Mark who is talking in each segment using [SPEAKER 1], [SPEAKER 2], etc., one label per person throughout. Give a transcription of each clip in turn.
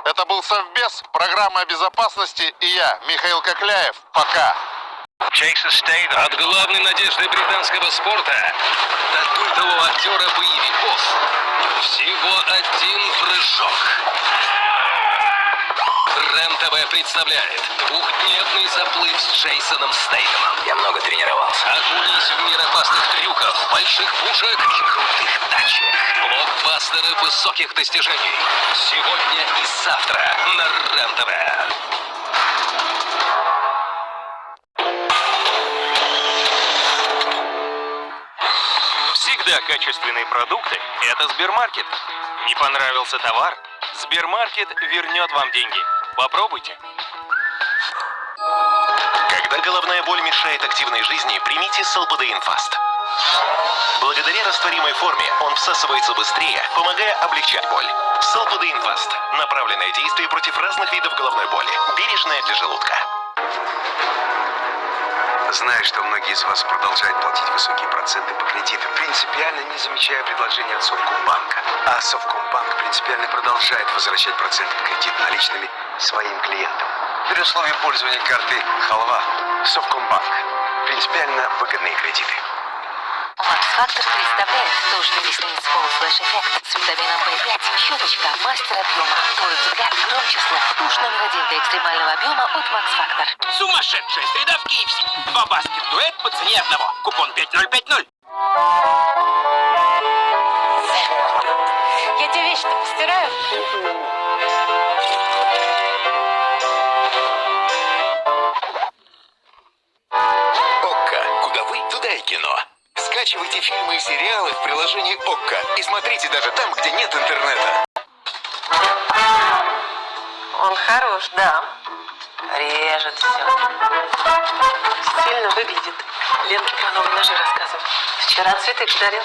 [SPEAKER 1] Это был Совбез, программа о безопасности и я, Михаил Кокляев. Пока.
[SPEAKER 2] От главной надежды британского спорта до культового актера боевиков всего один прыжок. РЕН-ТВ представляет двухдневный заплыв с Джейсоном Стейтемом.
[SPEAKER 3] Я много тренировался.
[SPEAKER 2] Окунись в мир опасных трюков, больших пушек и крутых тачек. Блокбастеры высоких достижений. Сегодня и завтра на РЕН-ТВ.
[SPEAKER 4] Всегда качественные продукты – это Сбермаркет. Не понравился товар? Сбермаркет вернет вам деньги. Попробуйте.
[SPEAKER 5] Когда головная боль мешает активной жизни, примите Solpadeine Fast. Благодаря растворимой форме он всасывается быстрее, помогая облегчать боль. Solpadeine Fast – направленное действие против разных видов головной боли. Бережное для желудка.
[SPEAKER 6] Знаю, что многие из вас продолжают платить высокие проценты по кредитам, принципиально не замечая предложения от Совкомбанка. А Совкомбанк принципиально продолжает возвращать проценты по кредиту наличными своим клиентам. При условии пользования карты Халва. Совкомбанк. Принципиально выгодные кредиты.
[SPEAKER 7] Макс-фактор представляет тушный ресниц полуфлэш-эффект с витамином В5. Щеточка, мастер объема. Твой взгляд громче слов. Тушь номер 1 для экстремального объема от Макс-фактор.
[SPEAKER 8] Сумасшедшая среда в KFC. 2 баскет-дуэт по цене одного. Купон 5050.
[SPEAKER 7] Я тебе вещи-то постираю.
[SPEAKER 3] ОККО. Куда вы, туда и кино. Скачивайте фильмы и сериалы в приложении ОККО и смотрите даже там, где нет интернета.
[SPEAKER 7] Он хорош, да. Режет все. Стильно выглядит. Ленке про новые ножи рассказывал. Вчера цветы подарил.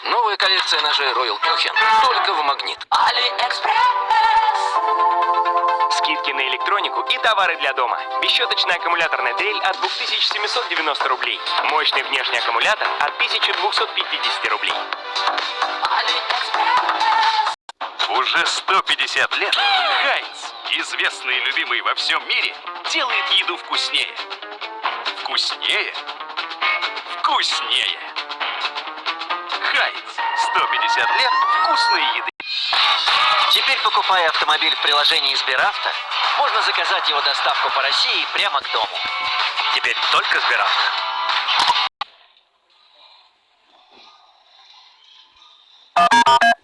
[SPEAKER 3] Новая коллекция ножей Royal Kuchen только в Магнит.
[SPEAKER 7] Алиэкспресс.
[SPEAKER 4] Скидки на электронику и товары для дома. Бесщеточная аккумуляторная дрель от 2790 рублей. Мощный внешний аккумулятор от 1250 рублей. Уже 150 лет Хайнц, известный и любимый во всем мире, делает еду вкуснее. Вкуснее? Вкуснее! Хайнц. 150 лет вкусной еды.
[SPEAKER 9] Теперь, покупая автомобиль в приложении Сберавто, можно заказать его доставку по России прямо к дому. Теперь только Сберавто.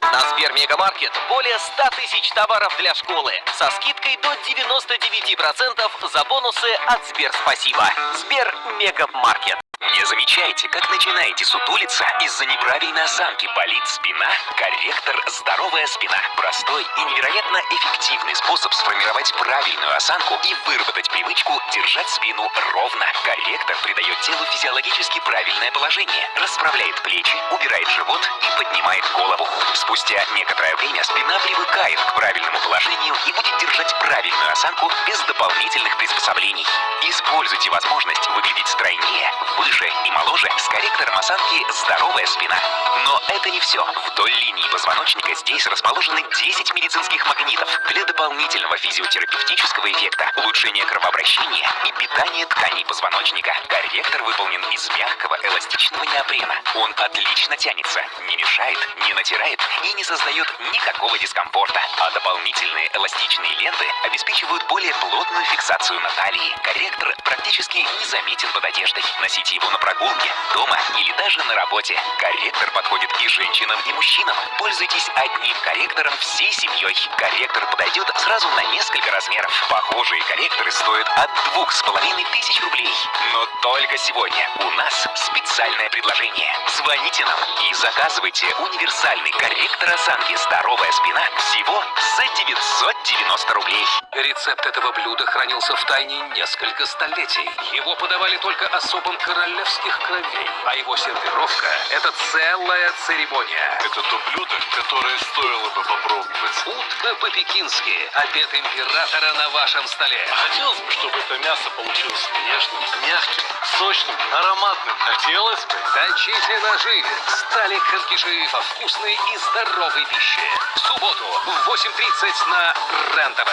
[SPEAKER 9] На Сбермегамаркет более 100 тысяч товаров для школы со скидкой до 99% за бонусы от Сберспасибо. Сбермегамаркет.
[SPEAKER 3] Не замечаете, как начинаете сутулиться из-за неправильной осанки, болит спина? Корректор «Здоровая спина». Простой и невероятно эффективный способ сформировать правильную осанку и выработать привычку держать спину ровно. Корректор придает телу физиологически правильное положение, расправляет плечи, убирает живот и поднимает голову. Спустя некоторое время спина привыкает к правильному положению и будет держать правильную осанку без дополнительных приспособлений. Используйте возможность выглядеть стройнее, выше и моложе с корректором осанки «Здоровая спина». Но это не все. Вдоль линии позвоночника здесь расположены 10 медицинских магнитов для дополнительного физиотерапевтического эффекта, улучшения кровообращения и питания тканей позвоночника. Корректор выполнен из мягкого эластичного неопрена. Он отлично тянется, не мешает, не натирает и не создает никакого дискомфорта. А дополнительные эластичные ленты обеспечивают более плотную фиксацию на талии. Корректор практически незаметен под одеждой. Носите его на прогулке, дома или даже на работе. Корректор подходит и женщинам, и мужчинам. Пользуйтесь одним корректором всей семьей. Корректор подойдет сразу на несколько размеров. Похожие корректоры стоят от 2500 рублей. Но только сегодня у нас специальное предложение. Звоните нам и заказывайте универсальный корректор осанки «Здоровая спина» всего за 990 рублей.
[SPEAKER 2] Рецепт этого блюда хранился в тайне несколько столетий. Его подавали только особам королевских кровей, а его сервировка – это целая церемония.
[SPEAKER 1] Это то блюдо, которое стоило бы попробовать.
[SPEAKER 2] Утро Биф по-пекински. Обед императора на вашем столе.
[SPEAKER 1] Хотелось бы, чтобы это мясо получилось нежным, мягким, сочным, ароматным. Хотелось бы.
[SPEAKER 2] Точите ножи. Сталик Ханкиши по вкусной и здоровой пище. В субботу в 8:30 на РЕН-ТВ.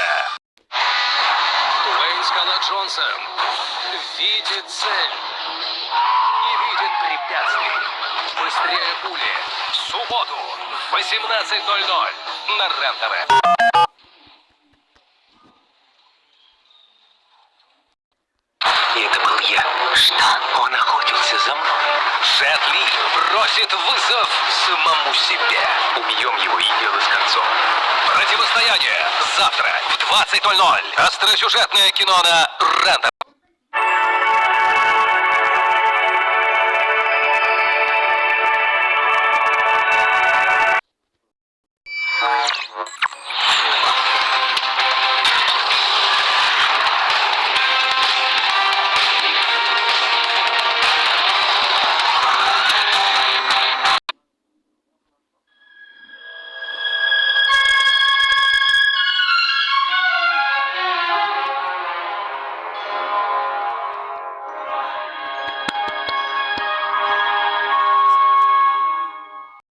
[SPEAKER 2] Дуэйн Скала Джонсон видит цель, не видит препятствий. Быстрее пули. В субботу в 18:00 на РЕН-ТВ.
[SPEAKER 3] Это был я. Что? Он охотился за мной.
[SPEAKER 2] Джет Ли бросит вызов самому себе.
[SPEAKER 3] Убьем его и дело с концом.
[SPEAKER 2] Противостояние завтра в 20:00. Остросюжетное кино на РЕН-ТВ.